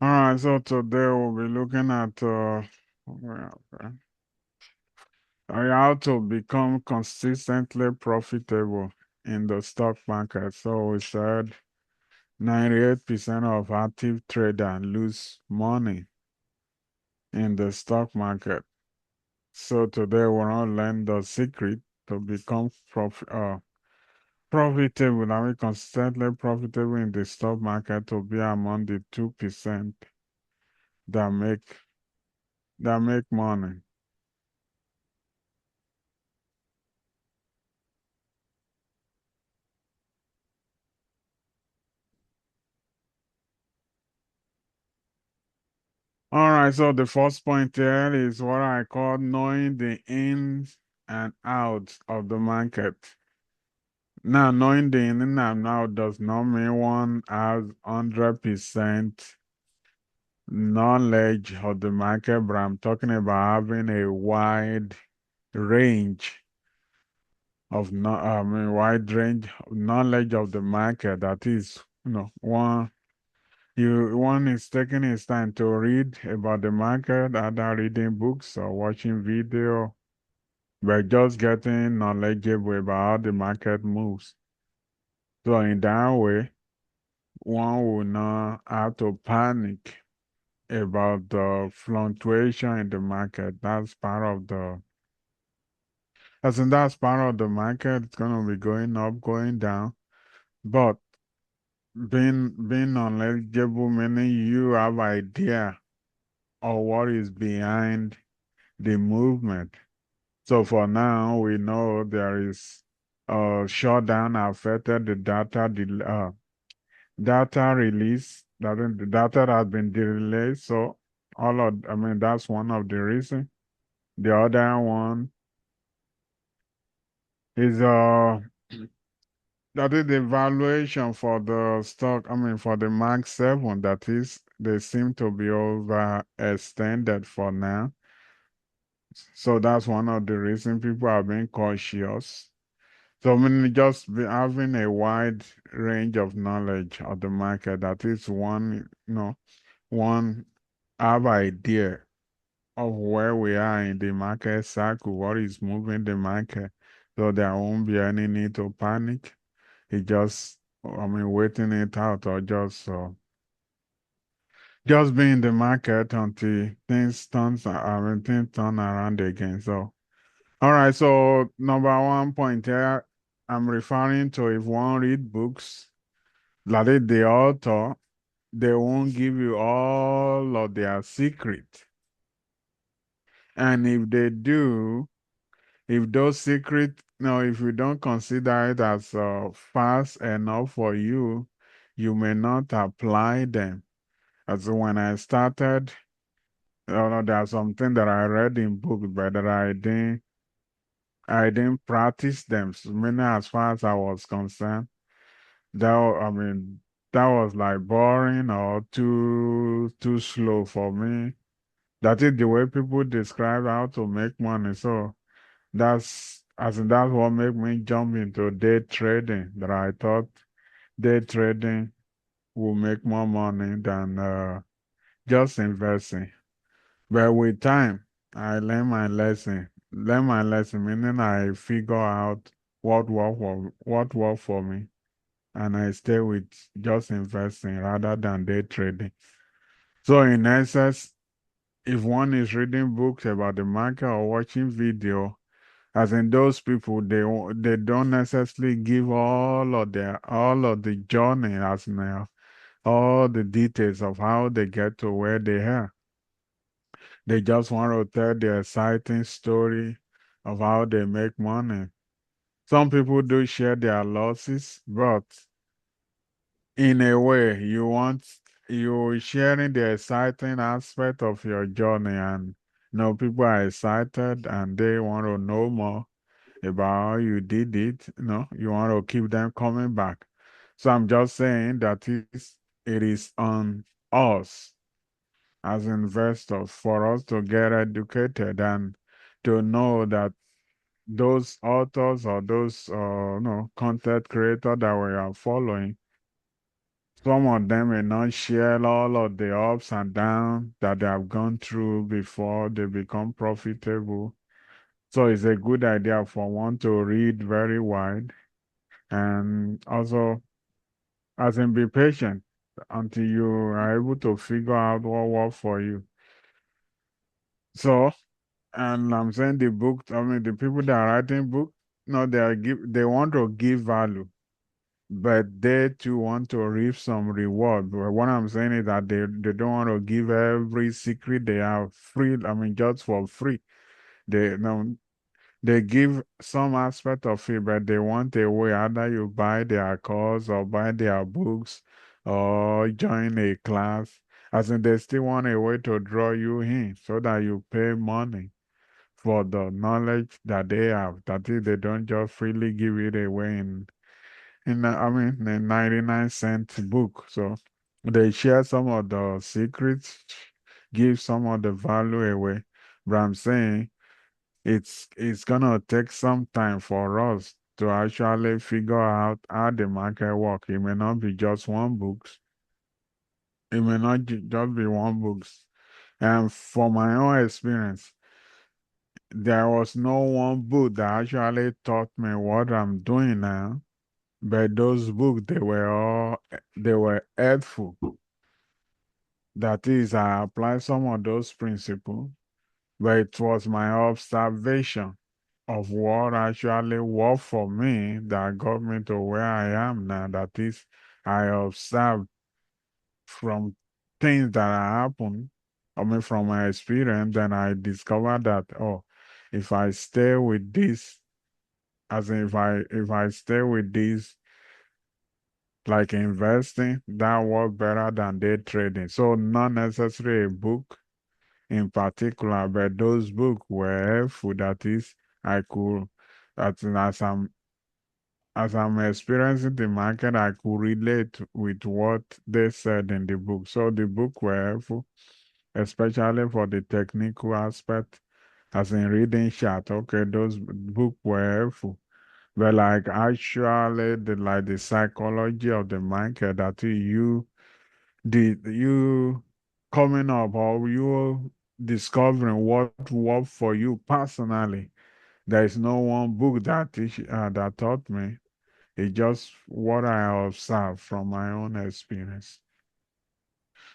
All right, so today we'll be looking at how to become consistently profitable in the stock market. So we said 98% of active traders lose money in the stock market. So today we're going to learn the secret to become profitable. I mean, consistently profitable in the stock market to be among the 2% that make money. All right, so the first point here is what I call knowing the ins and outs of the market. Now, knowing the in and out does not mean one has 100% knowledge of the market, but I'm talking about having a wide range of no, I mean, wide range of knowledge of the market. That is, one is taking his time to read about the market, either reading books or watching video, but just getting knowledgeable about how the market moves. So in that way, one will not have to panic about the fluctuation in the market. That's part of the market. It's gonna be going up, going down. But being knowledgeable meaning you have idea of what is behind the movement. So for now, we know there is shutdown affected the data release. That is, the data has been delayed. So I mean, that's one of the reasons. The other one is that is the valuation for the stock. I mean, for the Mark 7. That is, they seem to be overextended for now. So that's one of the reasons people are being cautious. So I mean, having a wide range of knowledge of the market, that is one have idea of where we are in the market cycle, what is moving the market, so there won't be any need to panic. It just, I mean, waiting it out or just be in the market until things turn around again. So, all right. So number one point here, I'm referring to if one read books, like the author, they won't give you all of their secret. And if they do, if those secret, no, if you don't consider it as fast enough for you, you may not apply them. As when I started, there's something that I read in book, but that I didn't practice them. So many as far as I was concerned, I mean, that was like boring or too slow for me. That is the way people describe how to make money. So that's what made me jump into day trading. That I thought day trading will make more money than just investing. But with time, I learned my lesson. Learn my lesson, meaning I figure out what worked for me, and I stay with just investing rather than day trading. So in essence, if one is reading books about the market or watching video, as in those people, they don't necessarily give all of the journey as now, all the details of how they get to where they are. They just want to tell the exciting story of how they make money. Some people do share their losses, but in a way, you sharing the exciting aspect of your journey, and people are excited and they want to know more about how you did it. You want to keep them coming back. So I'm just saying that it is on us as investors for us to get educated and to know that those authors or those content creators that we are following, Some of them may not share all of the ups and downs that they have gone through before they become profitable. So it's a good idea for one to read very wide and also, as in, be patient until you are able to figure out what works for you. So, and I'm saying the book, I mean, the people that are writing book, no, they want to give value, but they too want to reap some reward. But what I'm saying is that they don't want to give every secret they have free, I mean, just for free. They no, they give some aspect of it, but they want a way either you buy their course or buy their books or join a class. As in, they still want a way to draw you in so that you pay money for the knowledge that they have. That is, they don't just freely give it away I mean, a 99-cent book. So they share some of the secrets, give some of the value away. But I'm saying it's gonna take some time for us to actually figure out how the market work. It may not be just one books. It may not just be one books. And for my own experience, there was no one book that actually taught me what I'm doing now. But those books, they were helpful. That is, I applied some of those principles, but it was my observation of what actually worked for me that got me to where I am now. That is, I observed from things that happen, I mean, from my experience, and I discovered that, oh, if I stay with this, as in if I stay with this, like investing, that work better than day trading. So not necessarily a book in particular, but those books were helpful. That is, I could, as I'm experiencing the market, I could relate with what they said in the book. So the book were helpful, especially for the technical aspect, as in reading chart. Okay, those book were helpful. But like actually the psychology of the market that you coming up or you discovering what worked for you personally. There is no one book that taught me. It's just what I observed from my own experience.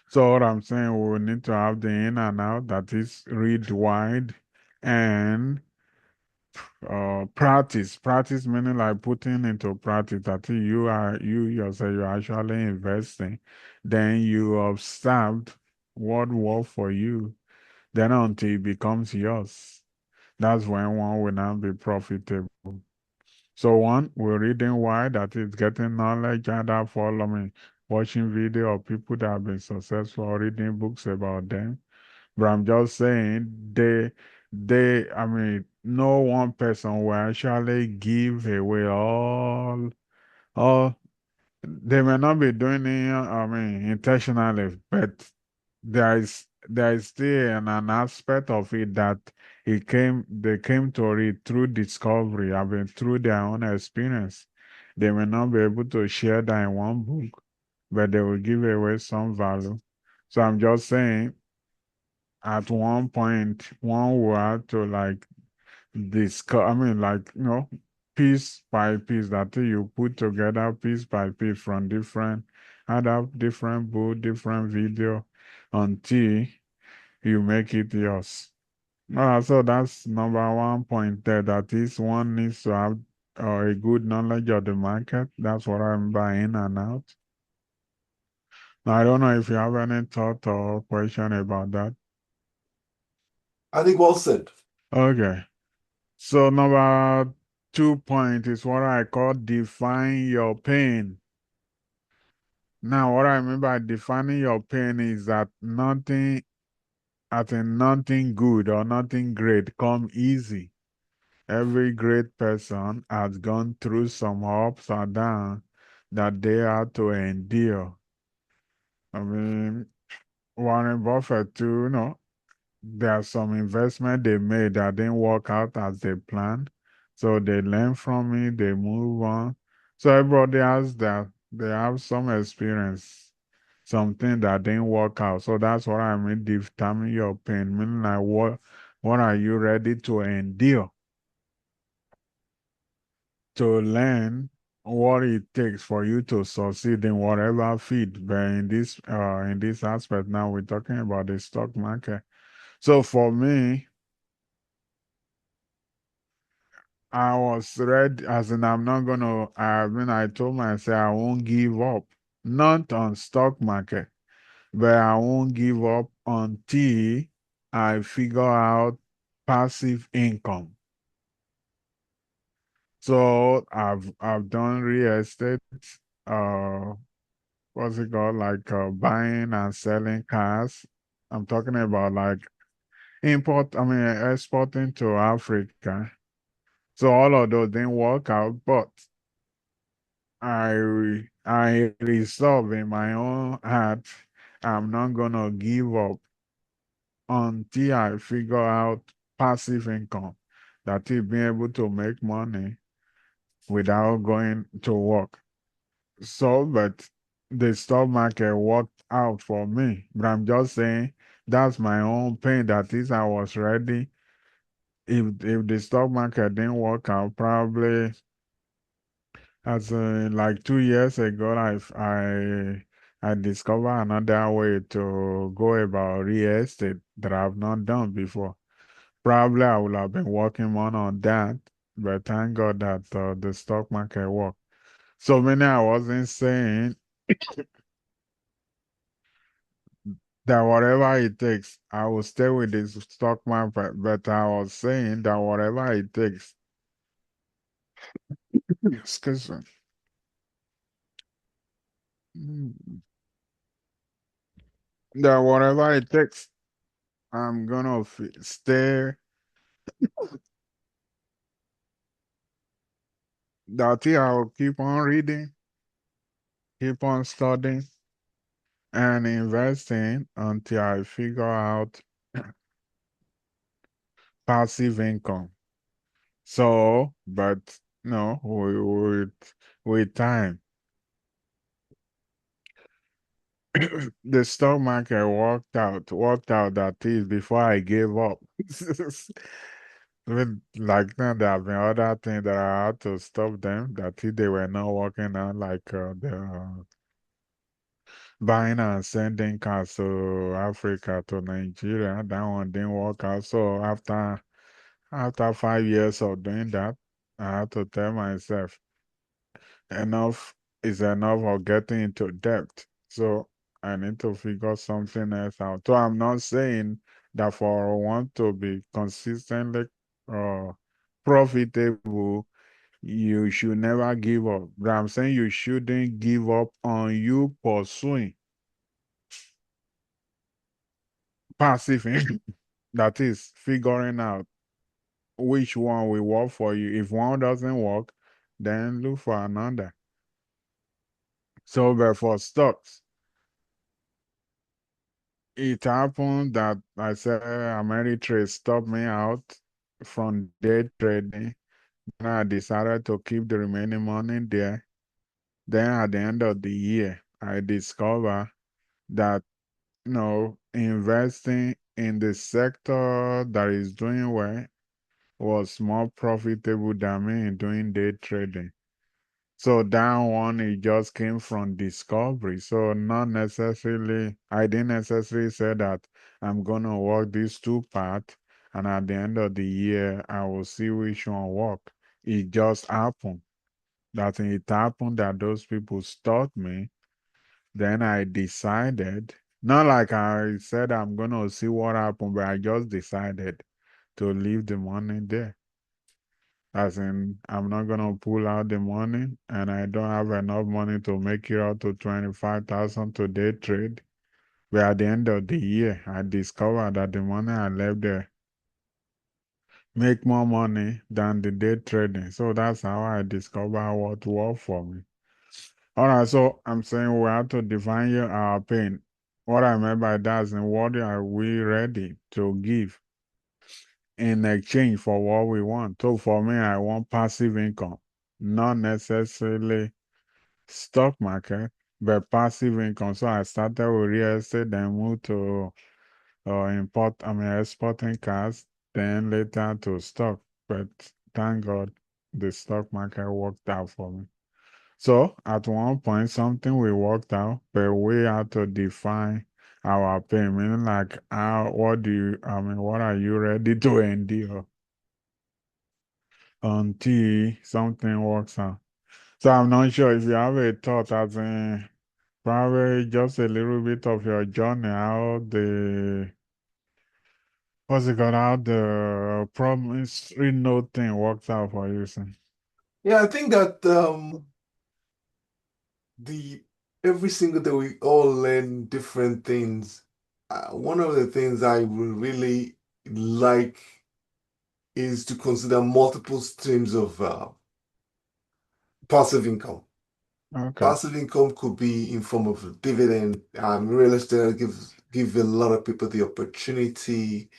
So what I'm saying, we need to have the in and out, that is read wide and practice. Practice meaning like putting into practice that you yourself you're actually investing. Then you observed what worked for you. Then until it becomes yours. That's when one will now be profitable. So one, we're reading why that is getting knowledge and that follow me, watching video of people that have been successful, reading books about them. But I'm just saying I mean, no one person will actually give away all they may not be doing it, I mean, intentionally, but there is still an aspect of it that they came to it through discovery, I mean, through their own experience. They may not be able to share that in one book, but they will give away some value. So I'm just saying, at one point, one will have to like discuss, I mean, like, piece by piece that you put together piece by piece from other different book, different video until you make it yours. So that's number one point there. That is, one needs to have a good knowledge of the market. That's what I'm buying and out. Now, I don't know if you have any thought or question about that. I think well said. Okay. So number 2 point is what I call define your pain. Now, what I mean by defining your pain is that nothing good or nothing great come easy. Every great person has gone through some ups or downs that they had to endure. I mean, Warren Buffett too, there are some investment they made that didn't work out as they planned. So they learn from it, they move on. So everybody has they have some experience, something that didn't work out. So that's what I mean, determine your pain. Meaning like what are you ready to endure to learn what it takes for you to succeed in whatever field. But in this aspect now we're talking about the stock market. So for me, I was ready, as in I'm not gonna, I mean, I told myself I won't give up, not on stock market, but I won't give up until I figure out passive income. So I've done real estate, uh, what's it called, like buying and selling cars. I'm talking about like exporting to Africa. So all of those didn't work out, but I resolve in my own heart, I'm not gonna give up until I figure out passive income, that is being able to make money without going to work. So, but the stock market worked out for me. But I'm just saying that's my own pain. That is, I was ready. If the stock market didn't work out, probably as like 2 years ago, I discovered another way to go about real estate that I've not done before. Probably I would have been working more on that, but thank God that the stock market worked. So many I wasn't saying that whatever it takes, I will stay with this stock market, but I was saying that whatever it takes, excuse me, that whatever it takes, I'm gonna stay. That I'll keep on reading, keep on studying, and investing until I figure out passive income. So, but no, with time, the stock market worked out that is before I gave up. With like now, there have been other things that I had to stop them that if they were not working out, like the buying and sending cars to Africa to Nigeria. That one didn't work out. So after 5 years of doing that, I had to tell myself enough is enough of getting into debt. So I need to figure something else out. So I'm not saying that for one to be consistently uh, profitable, you should never give up. But I'm saying you shouldn't give up on you pursuing passive income. That is figuring out which one will work for you. If one doesn't work, then look for another. So, but for stocks, it happened that I said Ameritrade stopped me out from day trading. And I decided to keep the remaining money there. Then at the end of the year, I discovered that investing in the sector that is doing well was more profitable than me in doing day trading. So that one it just came from discovery. So not necessarily, I didn't necessarily say that I'm gonna work these two parts and at the end of the year I will see which one work. It just happened. That it happened that those people taught me. Then I decided, not like I said I'm gonna see what happened, but I just decided to leave the money there. As in, I'm not gonna pull out the money, and I don't have enough money to make it out to 25,000 to day trade. But at the end of the year, I discovered that the money I left there make more money than the day trading. So that's how I discovered what worked for me. All right, so I'm saying we have to define our pain. What I meant by that is, what are we ready to give in exchange for what we want? So for me, I want passive income, not necessarily stock market, but passive income. So I started with real estate, then moved to exporting cars, then later to stock. But thank God the stock market worked out for me. So at one point, something we worked out, but we had to define our pay, meaning like what are you ready to endure until something works out? So I'm not sure if you have a thought as in probably just a little bit of your journey, how the promissory note thing works out for you, sir. Yeah, I think that the every single day we all learn different things. One of the things I would really like is to consider multiple streams of passive income. Okay. Passive income could be in form of a dividend. Real estate give a lot of people the opportunity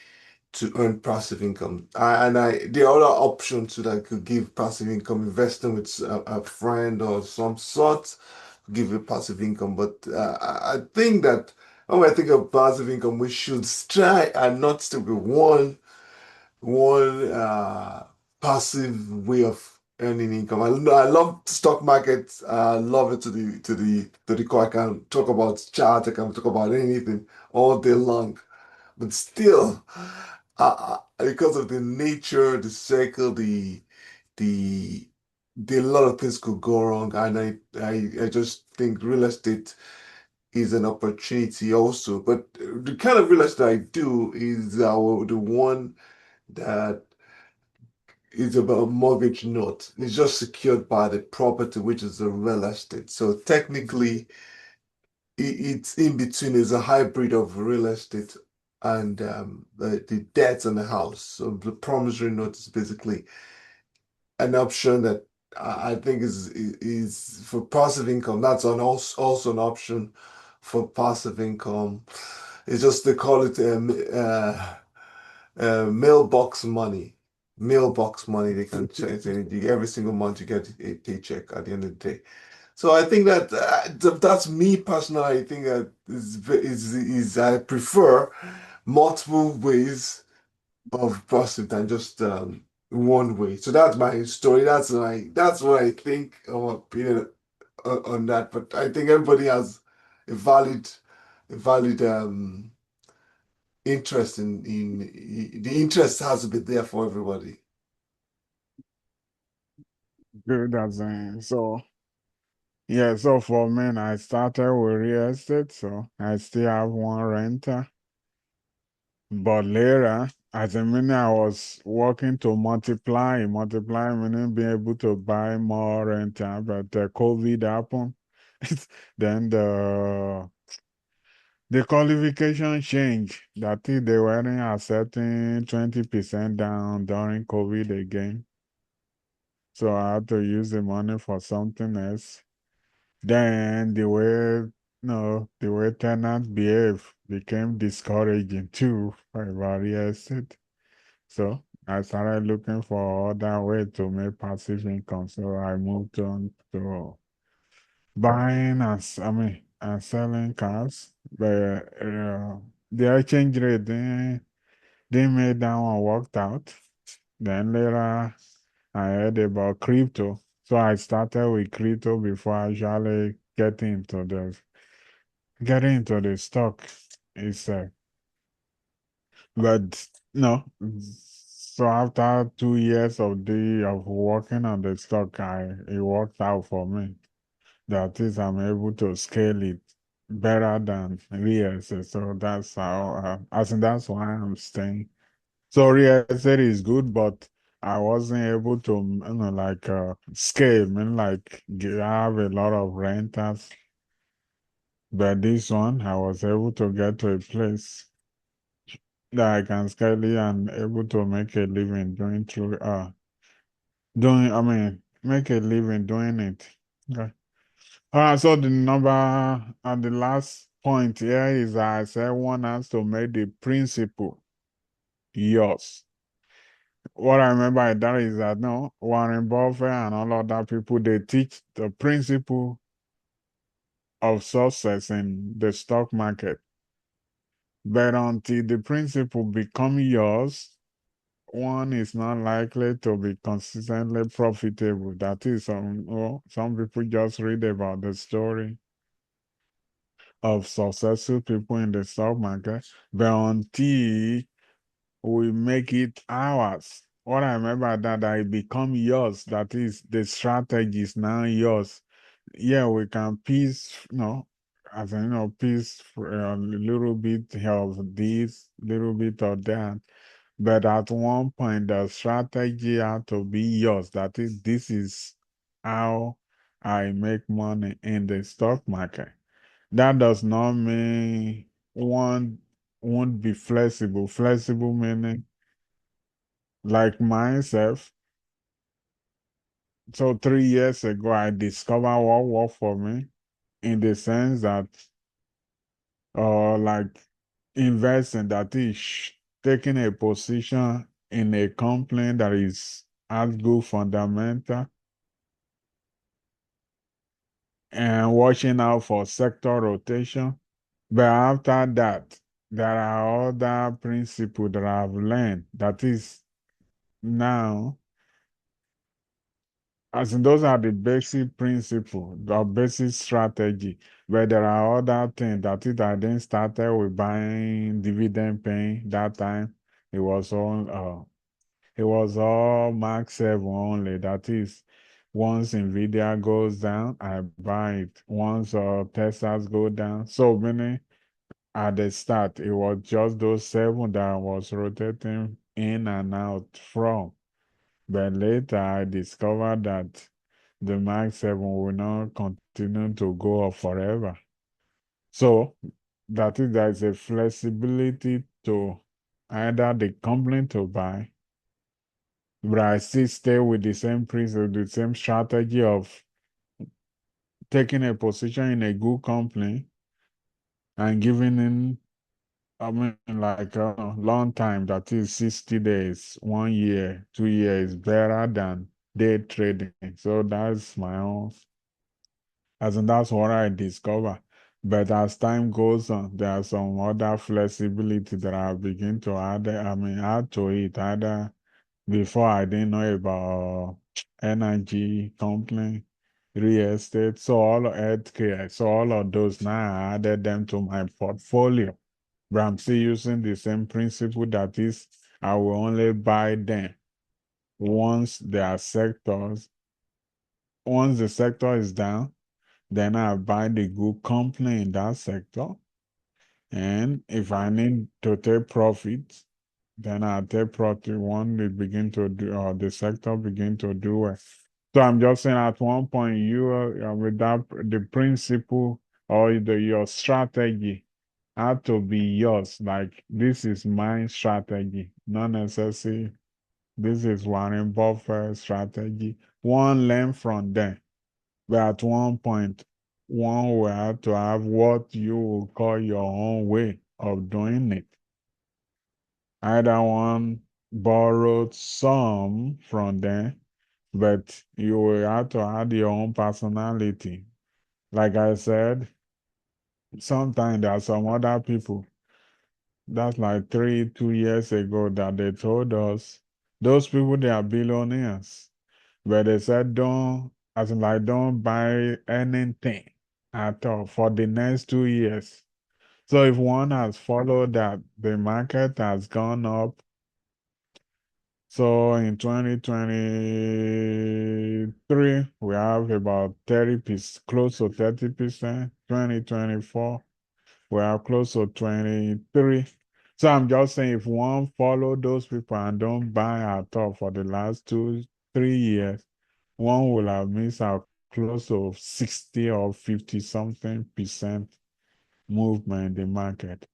to earn passive income. There are other options to that could give passive income, investing with a friend or some sort, give you passive income. But I think that when I think of passive income, we should try and not to be one passive way of earning income. I love stock markets. I love it to the core. I can talk about chart. I can talk about anything all day long. But still, because of the nature, the cycle, the a lot of things could go wrong, and I just think real estate is an opportunity also. But the kind of real estate I do is the one that is about mortgage note. It's just secured by the property, which is the real estate. So technically, it's in between. It's a hybrid of real estate and the debt on the house. So the promissory note is basically an option that I think is for passive income. That's also an option for passive income. It's just they call it mailbox money. Mailbox money. They can check every single month you get a paycheck at the end of the day. So I think that that's me personally. I think that is I prefer multiple ways of processing than just one way. So that's my story. That's what I think or my opinion on that. But I think everybody has a valid interest in the interest has to be there for everybody. Good as in, so yeah, so for me, I started with real estate, so I still have one renter. But later, as a meaning I was working to multiply meaning being able to buy more renter, but COVID happened. Then the qualification changed. That is, they weren't accepting 20% down during COVID again. So I had to use the money for something else. Then the way tenants behave became discouraging too for real estate. So I started looking for other way to make passive income. So I moved on to buying and selling cars. But the exchange rate didn't make that one worked out. Then later I heard about crypto. So I started with crypto before I actually getting into the stock itself. But no, so after 2 years of working on the stock, it worked out for me. That is, I'm able to scale it better than real estate. So that's that's why I'm staying. So real estate is good, but I wasn't able to, scale. I mean, have a lot of renters. But this one, I was able to get to a place that I can scale it and able to make a living make a living doing it. Okay. So the number and the last point here is that I said one has to make the principle yours. What I remember by that is that no, Warren Buffett and all other people they teach the principle of success in the stock market. But until the principle become yours, one is not likely to be consistently profitable. That is, some people just read about the story of successful people in the stock market, but until we make it ours. What I remember that it become yours. That is, the strategy is now yours. Yeah, we can piece, as in, piece a little bit of this, little bit of that. But at one point, the strategy had to be yours. That is, this is how I make money in the stock market. That does not mean one won't be flexible. Flexible meaning like myself. So 3 years ago, I discovered what worked for me in the sense that, like investing, that is taking a position in a company that is has good fundamental and watching out for sector rotation. But after that, there are other principles that I've learned. That is now, as in those are the basic principles, the basic strategy. But there are other things that I didn't started with buying dividend paying that time. It was all Mark 7 only. That is, once Nvidia goes down, I buy it. Once Tesla's go down. So many at the start, it was just those seven that I was rotating in and out from. But later I discovered that the Mark 7 will not continue to go up forever. So that is, there is a flexibility to either the company to buy, but I still stay with the same principle, the same strategy of taking a position in a good company and giving in, I mean, like a long time, that is 60 days, 1 year, 2 years, better than day trading. So that's my own, as in that's what I discover. But as time goes on, there are some other flexibility that I begin to add to it. Either before I didn't know about energy company, real estate, so all of healthcare, so all of those now I added them to my portfolio. But I'm still using the same principle, that is, I will only buy them once there are sectors. Once the sector is down, then I buy the good company in that sector. And if I need to take profit, then I take profit when they begin to do, or the sector begin to do well. So I'm just saying, at one point, you are with that, the principle or your strategy had to be yours. Like, this is my strategy, not necessarily this is Warren Buffett's strategy. One learn from them. But at one point, one will have to have what you will call your own way of doing it. Either one borrowed some from them, but you will have to add your own personality. Like I said, sometimes there are some other people, that's like 2 years ago, that they told us those people, they are billionaires. But they said, don't, as in like, don't buy anything at all for the next 2 years. So if one has followed that, the market has gone up. So in 2023, we have about 30%, close to 30%. 2024, we are close to 23. So I'm just saying, if one follow those people and don't buy at all for the last 2, 3 years, one will have missed out close to 60 or 50 something percent movement in the market.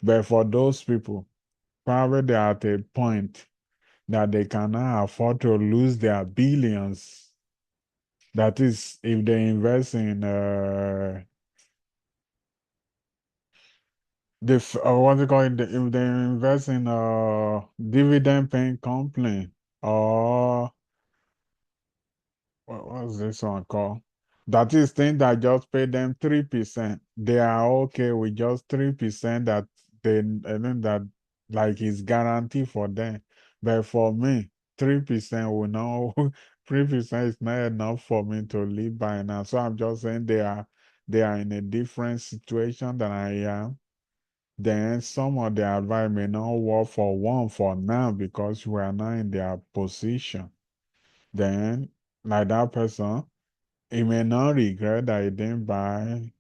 But for those people, probably they're at a point that they cannot afford to lose their billions. That is, if they invest in what do you call it? If they invest in a dividend paying company, or what's this one called? That is thing that just pay them 3%. They are okay with just 3% that they and then that like is guaranteed for them. But for me, 3% will not 3% is not enough for me to live by now. So I'm just saying they are in a different situation than I am. Then some of their advice may not work for one for now because we are not in their position. Then like that person. He may not regret that he didn't buy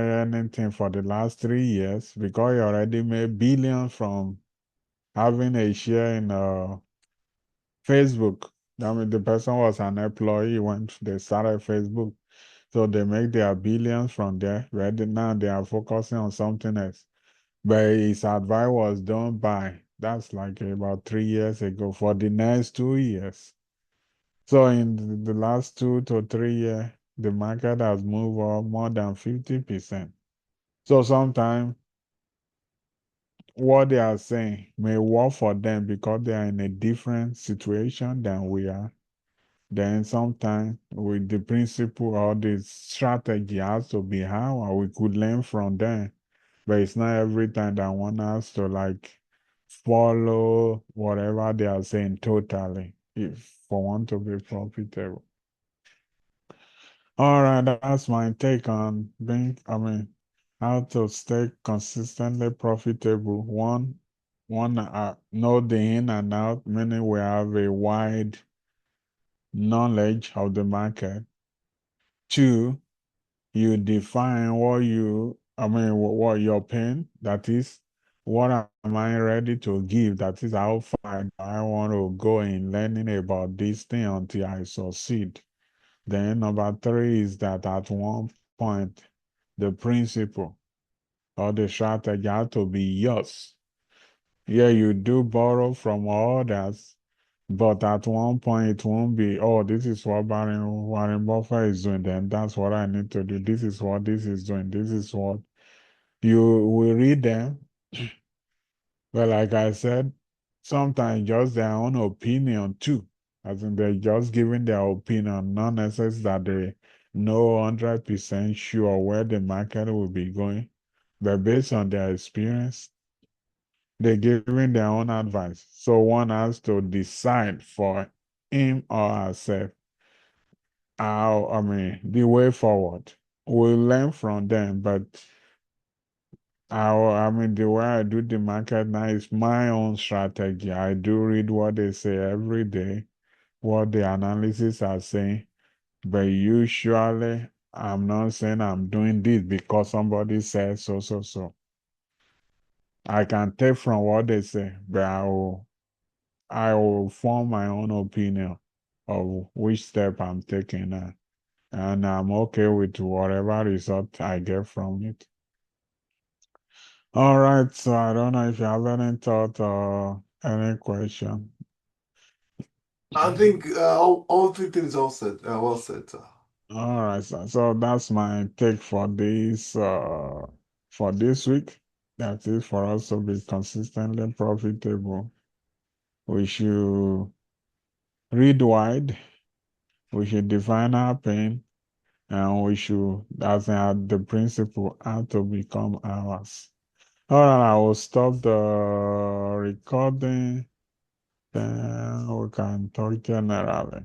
anything for the last 3 years because he already made billions from having a share in Facebook. I mean, the person was an employee when they started Facebook, so they make their billions from there. Right now, they are focusing on something else. But his advice was don't buy. That's like about 3 years ago for the next 2 years. So in the last 2 to 3 years, the market has moved up more than 50%. So sometimes what they are saying may work for them because they are in a different situation than we are. Then sometimes with the principle or the strategy has to be how we could learn from them. But it's not every time that one has to like follow whatever they are saying totally if for one to be profitable. All right, that's my take on how to stay consistently profitable. Know the in and out, meaning we have a wide knowledge of the market. Two, you define what you're paying. That is, what am I ready to give? That is, how far do I want to go in learning about this thing until I succeed. Then number three is that at one point, the principle or the strategy has to be yours. Yeah, you do borrow from others, but at one point it won't be, oh, this is what Warren Buffett is doing, then that's what I need to do. This is what this is doing. This is what you will read them. But like I said, sometimes just their own opinion too. As in they're just giving their opinion, not necessarily that they know 100% sure where the market will be going. But based on their experience, they're giving their own advice. So one has to decide for him or herself the way forward. We'll learn from them, but the way I do the market now is my own strategy. I do read what they say every day, what the analysis are saying, but usually I'm not saying I'm doing this because somebody says so, so, so. I can take from what they say, but I will form my own opinion of which step I'm taking, and I'm okay with whatever result I get from it. All right, so I don't know if you have any thought or any question. I think all three things all said, well said. All right, so that's my take for this week. That is for us to be consistently profitable. We should read wide, we should define our pain, and we should, that's the principle, how to become ours. All right, I will stop the recording, then we can talk generally.